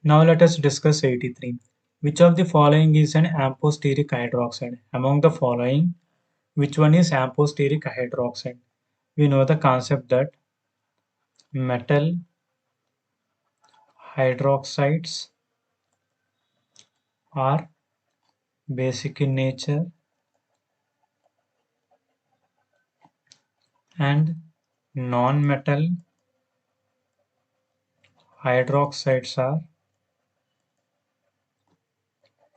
Now let us discuss 83. Which of the following is an amphoteric hydroxide? Among the following, which one is amphoteric hydroxide? We know the concept that metal hydroxides are basic in nature and non-metal hydroxides are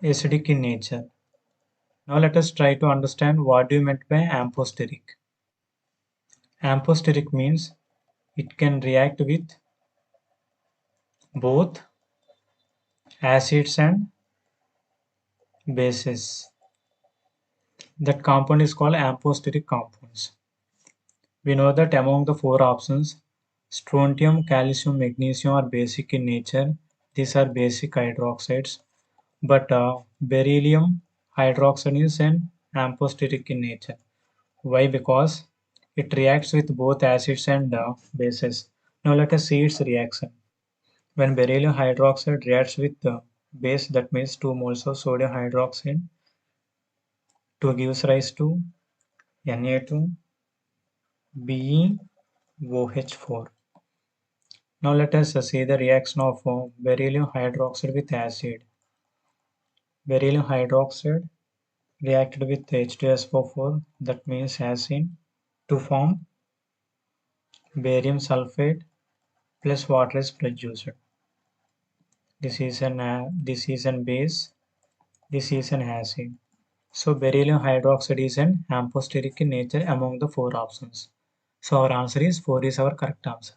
acidic in nature. Now let us try to understand what do you meant by amphoteric. Amphoteric means it can react with both acids and bases. That compound is called amphoteric compounds. We know that among the four options, strontium, calcium, magnesium are basic in nature. These are basic hydroxides. But beryllium hydroxide is an amphoteric in nature. Why? Because it reacts with both acids and bases. Now let us see its reaction. When beryllium hydroxide reacts with the base, that means 2 moles of sodium hydroxide, to gives rise to Na2 BeOH4. Now let us see the reaction of beryllium hydroxide with acid. Beryllium hydroxide reacted with H2SO4, that means acid, to form barium sulfate plus water is produced. This is an base. This is an acid. So beryllium hydroxide is an amphoteric in nature among the four options. So our answer is 4 is our correct answer.